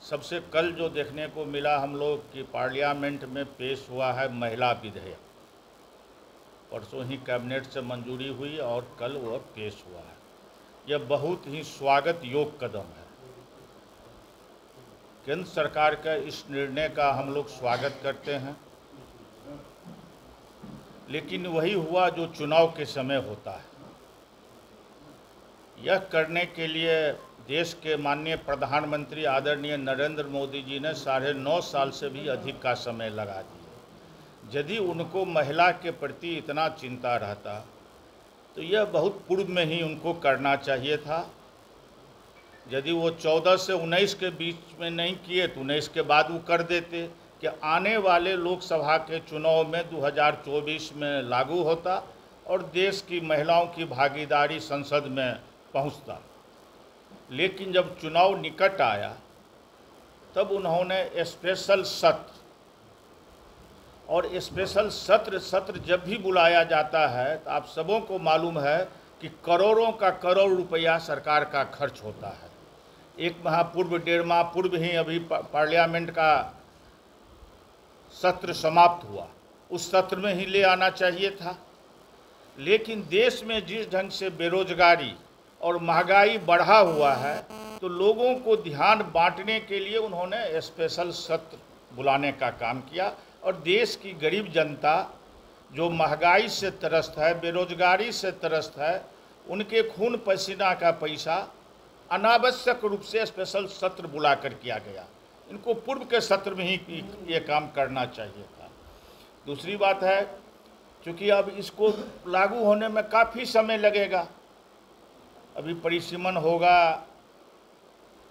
सबसे कल जो देखने को मिला हम लोग कि पार्लियामेंट में पेश हुआ है महिला विधेयक। परसों ही कैबिनेट से मंजूरी हुई और कल वह पेश हुआ है। यह बहुत ही स्वागत योग्य कदम है। केंद्र सरकार का इस निर्णय का हम लोग स्वागत करते हैं, लेकिन वही हुआ जो चुनाव के समय होता है। यह करने के लिए देश के माननीय प्रधानमंत्री आदरणीय नरेंद्र मोदी जी ने 9.5 साल से भी अधिक का समय लगा दिया। यदि उनको महिला के प्रति इतना चिंता रहता तो यह बहुत पूर्व में ही उनको करना चाहिए था। यदि वो 14 से 19 के बीच में नहीं किए तो 19 के बाद वो कर देते कि आने वाले लोकसभा के चुनाव में 2024 में लागू होता और देश की महिलाओं की भागीदारी संसद में पहुंचता। लेकिन जब चुनाव निकट आया तब उन्होंने स्पेशल सत्र, और स्पेशल सत्र जब भी बुलाया जाता है तो आप सबों को मालूम है कि करोड़ों का करोड़ रुपया सरकार का खर्च होता है। एक माह पूर्व, 1.5 माह पूर्व ही अभी पार्लियामेंट का सत्र समाप्त हुआ, उस सत्र में ही ले आना चाहिए था। लेकिन देश में जिस ढंग से बेरोजगारी और महंगाई बढ़ा हुआ है तो लोगों को ध्यान बांटने के लिए उन्होंने स्पेशल सत्र बुलाने का काम किया और देश की गरीब जनता जो महंगाई से त्रस्त है, बेरोजगारी से त्रस्त है, उनके खून पसीना का पैसा अनावश्यक रूप से स्पेशल सत्र बुलाकर किया गया। इनको पूर्व के सत्र में ही ये काम करना चाहिए था। दूसरी बात है, क्योंकि अब इसको लागू होने में काफ़ी समय लगेगा, अभी परिसीमन होगा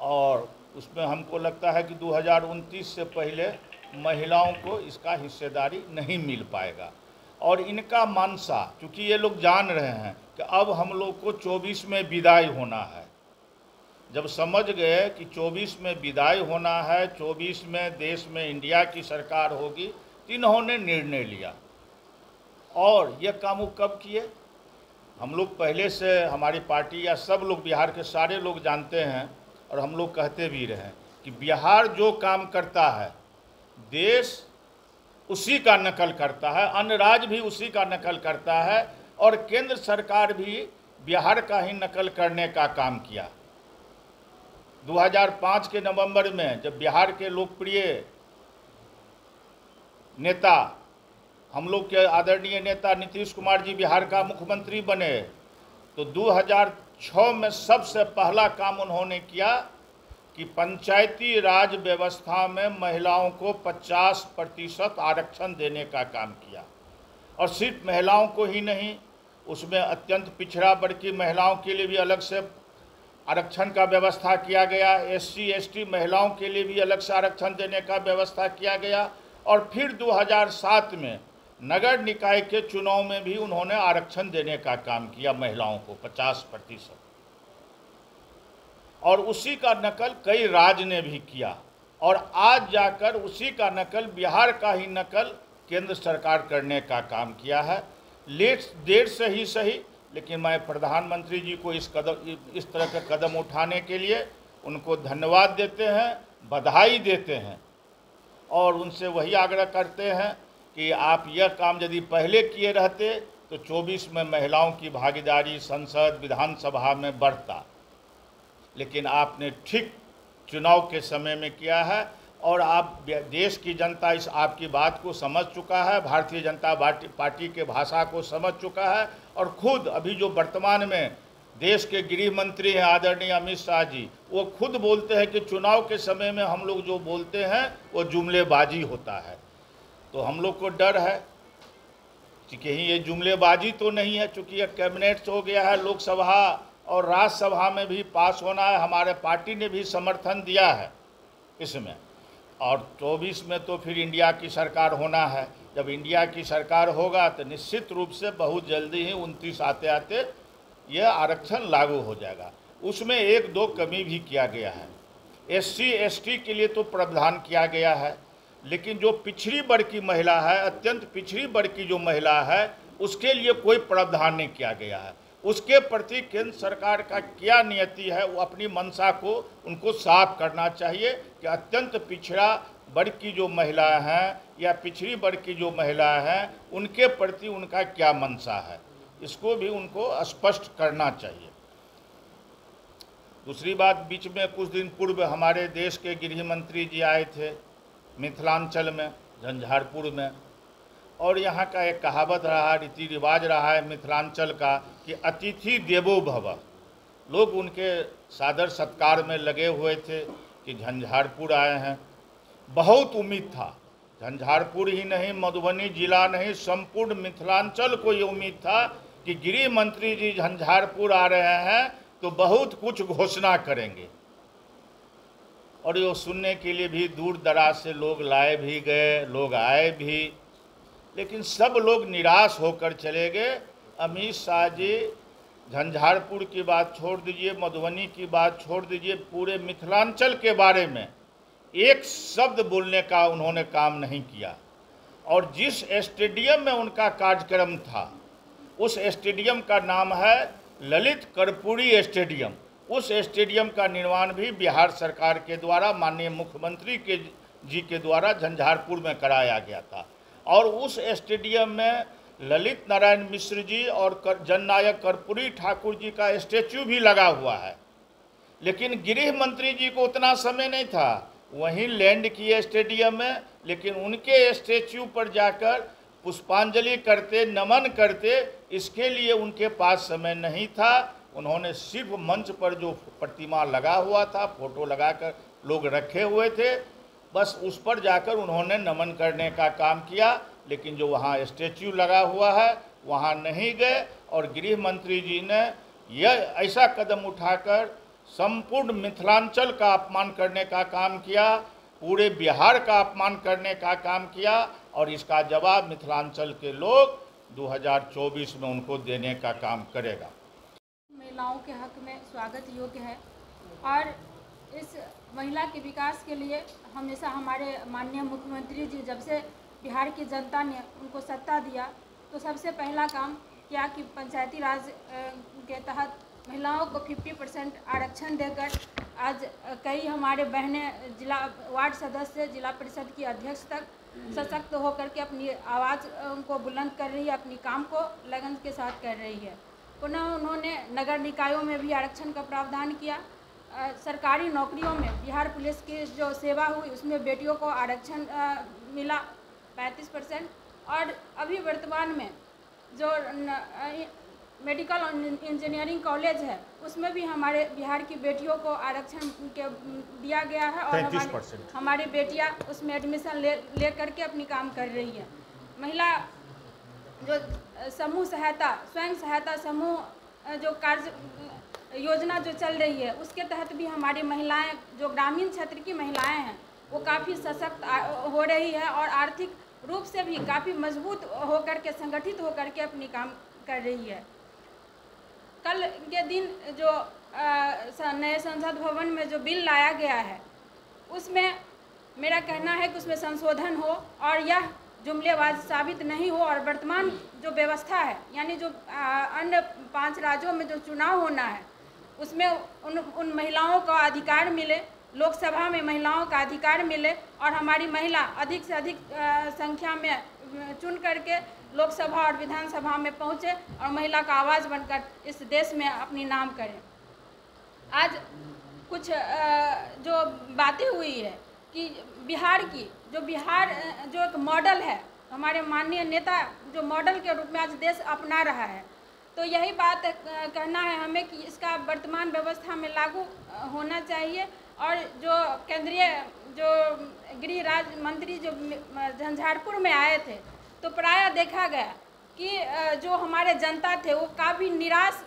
और उसमें हमको लगता है कि 2029 से पहले महिलाओं को इसका हिस्सेदारी नहीं मिल पाएगा। और इनका मानसा, क्योंकि ये लोग जान रहे हैं कि अब हम लोग को 24 में विदाई होना है। जब समझ गए कि 24 में विदाई होना है, 24 में देश में इंडिया की सरकार होगी, तो इन्होंने निर्णय लिया। और ये काम वो कब किए? हम लोग पहले से, हमारी पार्टी या सब लोग, बिहार के सारे लोग जानते हैं और हम लोग कहते भी रहे कि बिहार जो काम करता है देश उसी का नकल करता है, अन्य राज्य भी उसी का नकल करता है और केंद्र सरकार भी बिहार का ही नकल करने का काम किया। 2005 के नवंबर में जब बिहार के लोकप्रिय नेता, हम लोग के आदरणीय नेता नीतीश कुमार जी बिहार का मुख्यमंत्री बने, तो 2006 में सबसे पहला काम उन्होंने किया कि पंचायती राज व्यवस्था में महिलाओं को 50% आरक्षण देने का काम किया। और सिर्फ महिलाओं को ही नहीं, उसमें अत्यंत पिछड़ा वर्ग की महिलाओं के लिए भी अलग से आरक्षण का व्यवस्था किया गया, SC ST महिलाओं के लिए भी अलग से आरक्षण देने का व्यवस्था किया गया। और फिर 2007 में नगर निकाय के चुनाव में भी उन्होंने आरक्षण देने का काम किया महिलाओं को 50%। और उसी का नकल कई राज्य ने भी किया और आज जाकर उसी का नकल, बिहार का ही नकल केंद्र सरकार करने का काम किया है। देर से ही सही, लेकिन मैं प्रधानमंत्री जी को इस तरह का कदम उठाने के लिए उनको धन्यवाद देते हैं, बधाई देते हैं और उनसे वही आग्रह करते हैं कि आप यह काम यदि पहले किए रहते तो 24 में महिलाओं की भागीदारी संसद विधानसभा में बढ़ता। लेकिन आपने ठीक चुनाव के समय में किया है और आप, देश की जनता इस आपकी बात को समझ चुका है, भारतीय जनता पार्टी के भाषा को समझ चुका है। और खुद अभी जो वर्तमान में देश के गृह मंत्री हैं आदरणीय अमित शाह जी, वो खुद बोलते हैं कि चुनाव के समय में हम लोग जो बोलते हैं वो जुमलेबाजी होता है। तो हम लोग को डर है कि कहीं ये जुमलेबाजी तो नहीं है, चूँकि यह कैबिनेट हो गया है, लोकसभा और राज्यसभा में भी पास होना है, हमारे पार्टी ने भी समर्थन दिया है इसमें। और 24 में तो फिर इंडिया की सरकार होना है। जब इंडिया की सरकार होगा तो निश्चित रूप से बहुत जल्दी ही 29 आते आते यह आरक्षण लागू हो जाएगा। उसमें 1-2 कमी भी किया गया है। SC ST के लिए तो प्रावधान किया गया है, लेकिन जो पिछड़ी वर्ग की महिला है, अत्यंत पिछड़ी वर्ग की जो महिला है, उसके लिए कोई प्रावधान नहीं किया गया है। उसके प्रति केंद्र सरकार का क्या नियति है, वो अपनी मंशा को उनको साफ करना चाहिए कि अत्यंत पिछड़ा वर्ग की जो महिलाएं हैं या पिछड़ी वर्ग की जो महिलाएं हैं उनके प्रति उनका क्या मंशा है, इसको भी उनको स्पष्ट करना चाहिए। दूसरी बात, बीच में कुछ दिन पूर्व हमारे देश के गृह मंत्री जी आए थे मिथिलांचल में, झंझारपुर में, और यहाँ का एक कहावत रहा, रीति रिवाज रहा है मिथिलांचल का कि अतिथि देवो भव। लोग उनके सादर सत्कार में लगे हुए थे कि झंझारपुर आए हैं। बहुत उम्मीद था, झंझारपुर ही नहीं, मधुबनी जिला नहीं, संपूर्ण मिथिलांचल को ये उम्मीद था कि गृह मंत्री जी झंझारपुर आ रहे हैं तो बहुत कुछ घोषणा करेंगे। और ये सुनने के लिए भी दूर दराज से लोग लाए भी गए, लोग आए भी, लेकिन सब लोग निराश होकर चले गए। अमित शाह जी झंझारपुर की बात छोड़ दीजिए, मधुबनी की बात छोड़ दीजिए, पूरे मिथिलांचल के बारे में एक शब्द बोलने का उन्होंने काम नहीं किया। और जिस स्टेडियम में उनका कार्यक्रम था, उस स्टेडियम का नाम है ललित कर्पूरी स्टेडियम। उस स्टेडियम का निर्माण भी बिहार सरकार के द्वारा, माननीय मुख्यमंत्री जी के द्वारा झंझारपुर में कराया गया था। और उस स्टेडियम में ललित नारायण मिश्र जी और जननायक कर्पूरी ठाकुर जी का स्टैच्यू भी लगा हुआ है, लेकिन गृह मंत्री जी को उतना समय नहीं था, वहीं लैंड किए स्टेडियम में, लेकिन उनके स्टैच्यू पर जाकर पुष्पांजलि करते, नमन करते, इसके लिए उनके पास समय नहीं था। उन्होंने सिर्फ मंच पर जो प्रतिमा लगा हुआ था, फोटो लगाकर लोग रखे हुए थे, बस उस पर जाकर उन्होंने नमन करने का काम किया, लेकिन जो वहाँ स्टैच्यू लगा हुआ है वहाँ नहीं गए। और गृह मंत्री जी ने यह ऐसा कदम उठाकर संपूर्ण मिथिलांचल का अपमान करने का काम किया, पूरे बिहार का अपमान करने का काम किया, और इसका जवाब मिथिलांचल के लोग 2024 में उनको देने का काम करेगा। महिलाओं के हक में स्वागत योग्य है और इस महिला के विकास के लिए हमेशा हमारे माननीय मुख्यमंत्री जी जब से बिहार की जनता ने उनको सत्ता दिया तो सबसे पहला काम किया कि पंचायती राज के तहत महिलाओं को 50% आरक्षण देकर आज कई हमारे बहनें जिला वार्ड सदस्य, जिला परिषद की अध्यक्ष तक सशक्त होकर के अपनी आवाज़ को बुलंद कर रही है, अपनी काम को लगन के साथ कर रही है। पुनः उन्होंने नगर निकायों में भी आरक्षण का प्रावधान किया। सरकारी नौकरियों में बिहार पुलिस की जो सेवा हुई उसमें बेटियों को आरक्षण मिला 35%। और अभी वर्तमान में जो मेडिकल और इंजीनियरिंग कॉलेज है उसमें भी हमारे बिहार की बेटियों को आरक्षण दिया गया है और हमारी बेटियां उसमें एडमिशन ले करके अपनी काम कर रही है। महिला जो समूह सहायता, स्वयं सहायता समूह जो कार्य योजना जो चल रही है उसके तहत भी हमारी महिलाएं, जो ग्रामीण क्षेत्र की महिलाएं हैं, वो काफ़ी सशक्त हो रही है और आर्थिक रूप से भी काफ़ी मजबूत होकर के, संगठित होकर के अपनी काम कर रही है। कल के दिन जो नए संसद भवन में जो बिल लाया गया है उसमें मेरा कहना है कि उसमें संशोधन हो और यह जुमलेबाज साबित नहीं हो और वर्तमान जो व्यवस्था है, यानी जो अन्य 5 राज्यों में जो चुनाव होना है उसमें उन महिलाओं को अधिकार मिले, लोकसभा में महिलाओं का अधिकार मिले और हमारी महिला अधिक से अधिक संख्या में चुन करके लोकसभा और विधानसभा में पहुँचे और महिला का आवाज़ बनकर इस देश में अपनी नाम करें। आज कुछ जो बातें हुई है कि बिहार जो एक मॉडल है, हमारे माननीय नेता जो मॉडल के रूप में आज देश अपना रहा है, तो यही बात कहना है हमें कि इसका वर्तमान व्यवस्था में लागू होना चाहिए। और जो केंद्रीय जो गृह राज्य मंत्री जो झंझारपुर में आए थे तो प्रायः देखा गया कि जो हमारे जनता थे वो काफ़ी निराश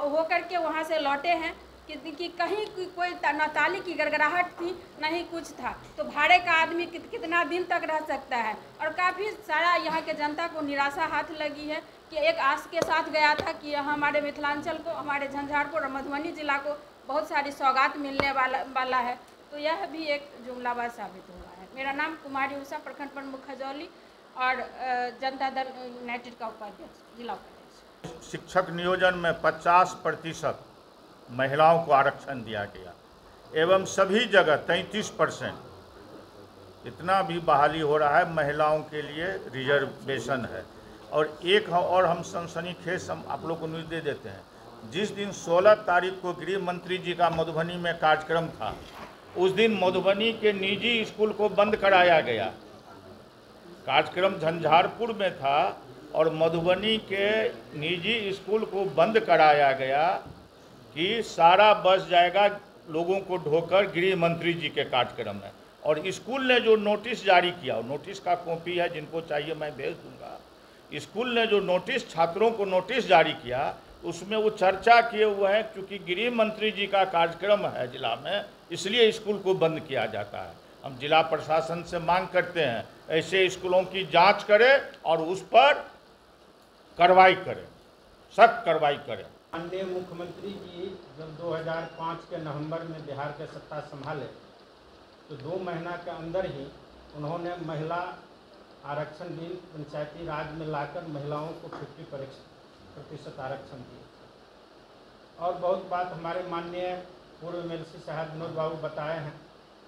होकर के वहाँ से लौटे हैं कि कहीं कोई न ताली की गड़गड़ाहट थी, न ही कुछ था। तो भाड़े का आदमी कितना दिन तक रह सकता है। और काफ़ी सारा यहाँ के जनता को निराशा हाथ लगी है कि एक आस के साथ गया था कि हमारे मिथिलांचल को, हमारे झंझारपुर और मधुबनी जिला को बहुत सारी सौगात मिलने वाला है, तो यह भी एक जुमलाबाज साबित हुआ है। मेरा नाम कुमारी उषा, प्रखंड प्रमुख खजौली और जनता दल यूनाइटेड का उपाध्यक्ष, जिला उपाध्यक्ष। शिक्षक नियोजन में 50% महिलाओं को आरक्षण दिया गया एवं सभी जगह 33% इतना भी बहाली हो रहा है, महिलाओं के लिए रिजर्वेशन है। और एक और हम सनसनीखेज हम आप लोग को न्यूज़ दे देते हैं। जिस दिन 16 तारीख को गृह मंत्री जी का मधुबनी में कार्यक्रम था, उस दिन मधुबनी के निजी स्कूल को बंद कराया गया। कार्यक्रम झंझारपुर में था और मधुबनी के निजी स्कूल को बंद कराया गया कि सारा बस जाएगा लोगों को ढोकर गृह मंत्री जी के कार्यक्रम में। और स्कूल ने जो नोटिस जारी किया, नोटिस का कॉपी है, जिनको चाहिए मैं भेज दूंगा। स्कूल ने जो नोटिस छात्रों को नोटिस जारी किया, उसमें वो चर्चा किए हुए हैं क्योंकि गृह मंत्री जी का कार्यक्रम है जिला में, इसलिए स्कूल को बंद किया जाता है। हम जिला प्रशासन से मांग करते हैं ऐसे स्कूलों की जांच करें और उस पर कार्रवाई करें, सख्त कार्रवाई करें। माननीय मुख्यमंत्री जी जब 2005 के नवंबर में बिहार के सत्ता संभाले तो 2 महीना के अंदर ही उन्होंने महिला आरक्षण बिल पंचायती राज में लाकर महिलाओं को 50% आरक्षण दिया। और बहुत बात हमारे माननीय पूर्व MLC साहब विनोद बाबू बताए हैं,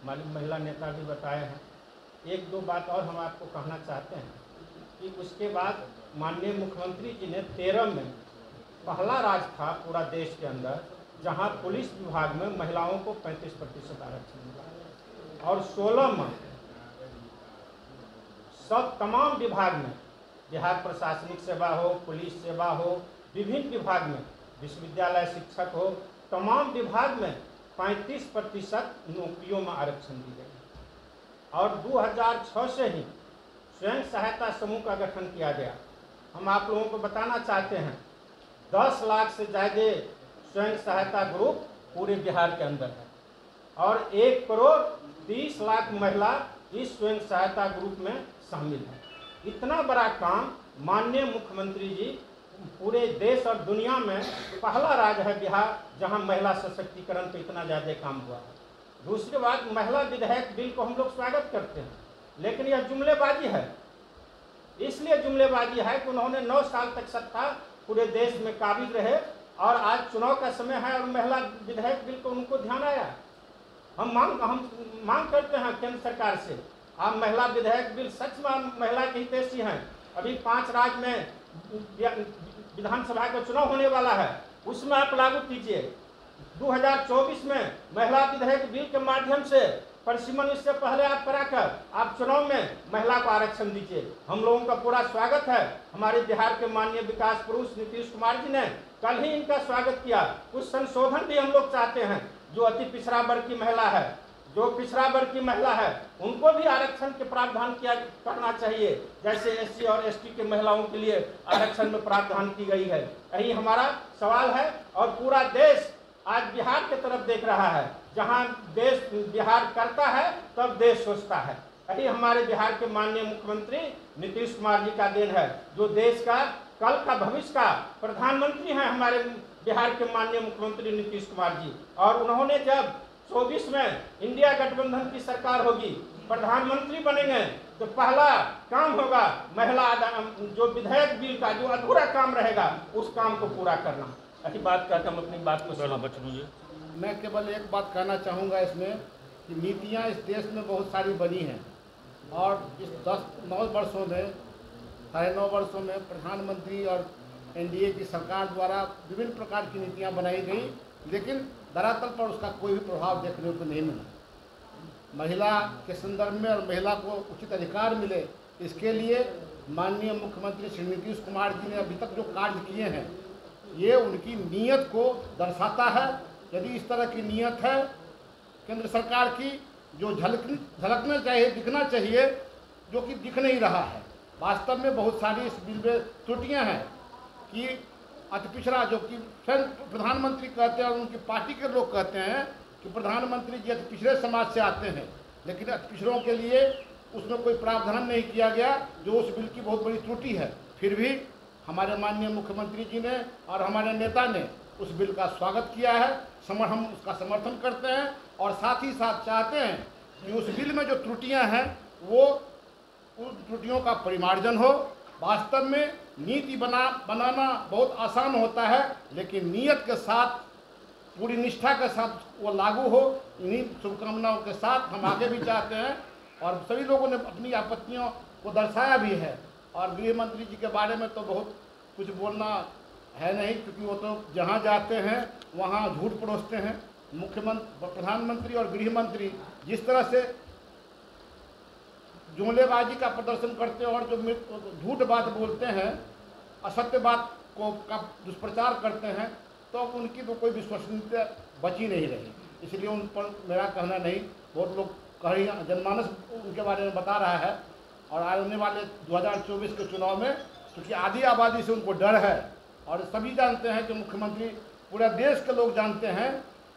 महिला नेता भी बताए हैं। 1-2 बात और हम आपको कहना चाहते हैं कि उसके बाद माननीय मुख्यमंत्री जी ने 13 में पहला राज्य था पूरा देश के अंदर जहां पुलिस विभाग में महिलाओं को 35% आरक्षण मिला। और 16 में सब तमाम विभाग में, बिहार प्रशासनिक सेवा हो, पुलिस सेवा हो, विभिन्न विभाग में, विश्वविद्यालय शिक्षक हो, तमाम विभाग में 35% नौकरियों में आरक्षण दी गई। और 2006 से ही स्वयं सहायता समूह का गठन किया गया। हम आप लोगों को बताना चाहते हैं 10 लाख से ज़्यादा स्वयं सहायता ग्रुप पूरे बिहार के अंदर है और 1 करोड़ 30 लाख महिला इस स्वयं सहायता ग्रुप में शामिल है। इतना बड़ा काम माननीय मुख्यमंत्री जी, पूरे देश और दुनिया में पहला राज्य है बिहार जहां महिला सशक्तिकरण पर इतना ज़्यादा काम हुआ है। दूसरी बात, महिला विधेयक बिल को हम लोग स्वागत करते हैं, लेकिन यह जुमलेबाजी है। इसलिए जुमलेबाजी है कि उन्होंने 9 साल तक सत्ता पूरे देश में काबिज रहे और आज चुनाव का समय है और महिला विधेयक बिल को उनको ध्यान आया। हम मांग करते हैं केंद्र सरकार से, आप महिला विधेयक बिल सच में महिला के हितैषी हैं। अभी 5 राज्य में विधानसभा का चुनाव होने वाला है, उसमें आप लागू कीजिए। 2024 में महिला विधेयक बिल के माध्यम से परिसीमन इससे पहले आप कराकर आप चुनाव में महिला को आरक्षण दीजिए। हम लोगों का पूरा स्वागत है। हमारे बिहार के माननीय विकास पुरुष नीतीश कुमार जी ने कल ही इनका स्वागत किया। कुछ संशोधन भी हम लोग चाहते हैं। जो अति पिछड़ा वर्ग की महिला है, जो पिछड़ा वर्ग की महिला है, उनको भी आरक्षण के प्रावधान करना चाहिए, जैसे SC और ST के महिलाओं के लिए आरक्षण में प्रावधान की गई है। यही हमारा सवाल है और पूरा देश आज बिहार की तरफ देख रहा है। जहां देश बिहार करता है तब देश सोचता है। यही हमारे बिहार के माननीय मुख्यमंत्री नीतीश कुमार जी का देन है, जो देश का कल का भविष्य का प्रधानमंत्री हैं। हमारे बिहार के माननीय मुख्यमंत्री नीतीश कुमार जी, और उन्होंने जब 24 में इंडिया गठबंधन की सरकार होगी, प्रधानमंत्री बनेंगे, तो पहला काम होगा महिला जो विधेयक बिल का जो अधूरा काम रहेगा उस काम को पूरा करना। ऐसी बात करके हम अपनी बात को मैं केवल एक बात कहना चाहूँगा इसमें कि नीतियाँ इस देश में बहुत सारी बनी हैं और इस 9 वर्षों में, 9.5 वर्षों में प्रधानमंत्री और NDA की सरकार द्वारा विभिन्न प्रकार की नीतियाँ बनाई गई, लेकिन धरातल पर उसका कोई भी प्रभाव देखने को नहीं मिला। महिला के संदर्भ में और महिला को उचित अधिकार मिले, इसके लिए माननीय मुख्यमंत्री श्री नीतीश कुमार जी ने अभी तक जो कार्य किए हैं, ये उनकी नीयत को दर्शाता है। यदि इस तरह की नीयत है केंद्र सरकार की, जो झलकना चाहिए, दिखना चाहिए, जो कि दिख नहीं रहा है। वास्तव में बहुत सारी इस बिल में त्रुटियाँ हैं कि अति पिछड़ा, जो कि स्वयं प्रधानमंत्री कहते हैं और उनकी पार्टी के लोग कहते हैं कि प्रधानमंत्री जी अति पिछड़े समाज से आते हैं, लेकिन अति पिछड़ों के लिए उसमें कोई प्रावधान नहीं किया गया, जो उस बिल की बहुत बड़ी त्रुटि है। फिर भी हमारे माननीय मुख्यमंत्री जी ने और हमारे नेता ने उस बिल का स्वागत किया है, हम उसका समर्थन करते हैं और साथ ही साथ चाहते हैं कि उस बिल में जो त्रुटियां हैं वो उन त्रुटियों का परिमार्जन हो वास्तव में नीति बनाना बहुत आसान होता है, लेकिन नीयत के साथ, पूरी निष्ठा के साथ वो लागू हो। इन्हीं शुभकामनाओं के साथ हम आगे भी चाहते हैं और सभी लोगों ने अपनी आपत्तियों को दर्शाया भी है। और गृह मंत्री जी के बारे में तो बहुत कुछ बोलना है नहीं, क्योंकि वो तो जहाँ जाते हैं वहाँ झूठ परोसते हैं। मुख्यमंत्री, प्रधानमंत्री और गृह मंत्री जिस तरह से जुमलेबाजी का प्रदर्शन करते हैं और जो झूठ बात बोलते हैं, असत्य बात को का दुष्प्रचार करते हैं, तो उनकी तो कोई विश्वसनीयता बची नहीं रही। इसलिए उन पर मेरा कहना नहीं, बहुत लोग कह रही हैं, जनमानस उनके बारे में बता रहा है। और आने वाले 2024 के चुनाव में क्योंकि आधी आबादी से उनको डर है, और सभी जानते हैं कि मुख्यमंत्री, पूरे देश के लोग जानते हैं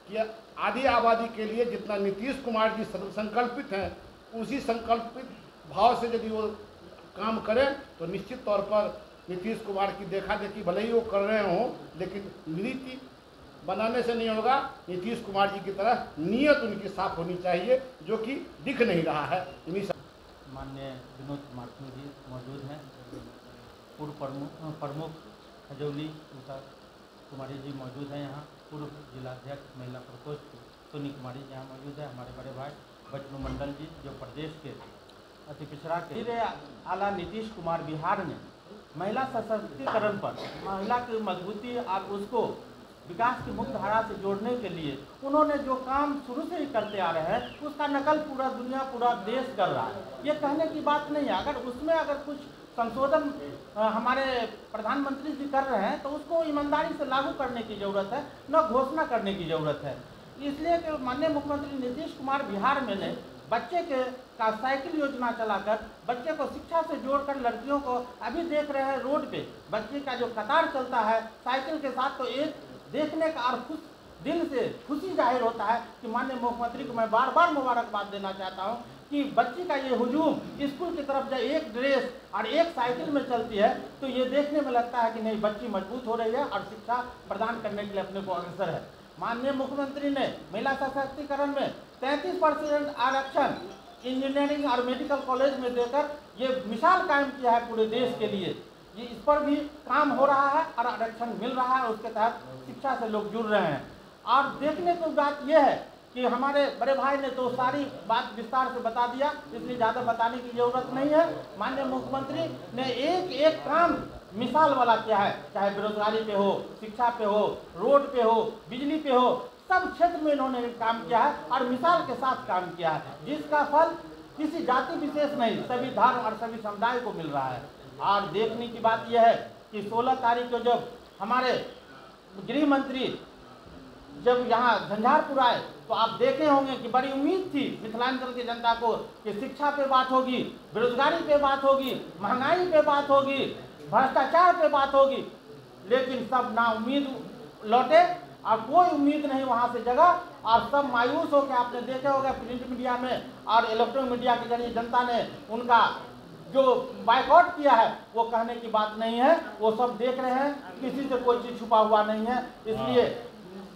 कि आधी आबादी के लिए जितना नीतीश कुमार जी संकल्पित हैं, उसी संकल्पित भाव से यदि वो काम करें तो निश्चित तौर पर नीतीश कुमार की देखा देखी भले ही वो कर रहे हों, लेकिन नीति बनाने से नहीं होगा। नीतीश कुमार जी की तरह नीयत उनकी साफ होनी चाहिए, जो कि दिख नहीं रहा है। इन्हीं माननीय विनोद कुमार सिंह जी मौजूद हैं, पूर्व प्रमुख खजौली उषा कुमारी जी मौजूद हैं यहाँ, पूर्व जिलाध्यक्ष महिला प्रकोष्ठ सोनी कुमारी जी यहाँ मौजूद है, हमारे बड़े भाई बचनू मंडल जी जो प्रदेश के अति पिछड़ा के आला नीतीश कुमार बिहार ने महिला सशक्तिकरण पर, महिला की मजबूती और उसको विकास की मुख्य धारा से जोड़ने के लिए उन्होंने जो काम शुरू से ही करते आ रहे हैं, उसका नकल पूरा दुनिया, पूरा देश कर रहा है। ये कहने की बात नहीं है। अगर उसमें अगर कुछ संशोधन हमारे प्रधानमंत्री जी कर रहे हैं तो उसको ईमानदारी से लागू करने की ज़रूरत है, न घोषणा करने की ज़रूरत है। इसलिए कि माननीय मुख्यमंत्री नीतीश कुमार बिहार में ने बच्चे के का साइकिल योजना चलाकर बच्चे को शिक्षा से जोड़कर लड़कियों को अभी देख रहे हैं रोड पे बच्चे का जो कतार चलता है साइकिल के साथ, तो एक देखने का और खुश दिल से खुशी जाहिर होता है कि माननीय मुख्यमंत्री को मैं बार बार मुबारकबाद देना चाहता हूं कि बच्ची का ये हुजूम स्कूल की तरफ जब एक ड्रेस और एक साइकिल में चलती है तो ये देखने में लगता है कि नहीं, बच्ची मजबूत हो रही है और शिक्षा प्रदान करने के लिए अपने को अग्रसर है। माननीय मुख्यमंत्री ने महिला सशक्तिकरण में 33% आरक्षण इंजीनियरिंग और मेडिकल कॉलेज में देकर ये मिसाल कायम किया है पूरे देश के लिए। ये इस पर भी काम हो रहा है और आरक्षण मिल रहा है, उसके तहत शिक्षा से लोग जुड़ रहे हैं। और देखने की बात यह है कि हमारे बड़े भाई ने तो सारी बात विस्तार से बता दिया, इसलिए ज़्यादा बताने की ज़रूरत नहीं है। माननीय मुख्यमंत्री ने एक एक काम मिसाल वाला किया है, चाहे बेरोजगारी पे हो, शिक्षा पे हो, रोड पे हो, बिजली पे हो, सब क्षेत्र में इन्होंने काम किया है और मिसाल के साथ काम किया है, जिसका फल किसी जाति विशेष नहीं, सभी धर्म और सभी समुदाय को मिल रहा है। और देखने की बात यह है कि 16 तारीख को जब हमारे गृह मंत्री जब यहाँ झंझारपुर आए तो आप देखे होंगे कि बड़ी उम्मीद थी मिथिलांचल की जनता को कि शिक्षा पे बात होगी, बेरोजगारी पे बात होगी, महंगाई पे बात होगी, भ्रष्टाचार पे बात होगी, लेकिन सब नाउम्मीद लौटे और कोई उम्मीद नहीं वहाँ से जगा और सब मायूस होकर आपने देखे होगा प्रिंट मीडिया में और इलेक्ट्रॉनिक मीडिया के जरिए जनता ने उनका जो बाइकआउट किया है वो कहने की बात नहीं है, वो सब देख रहे हैं, किसी से कोई चीज़ छुपा हुआ नहीं है। इसलिए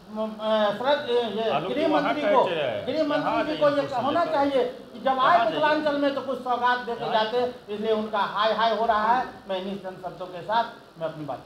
गृह मंत्री जी को ये होना चाहिए कि जब आए मिथिलांचल में तो कुछ सौगात देके जाते, इसलिए उनका हाय हाय हो रहा है। मैं इन्हीं शब्दों के साथ मैं अपनी बात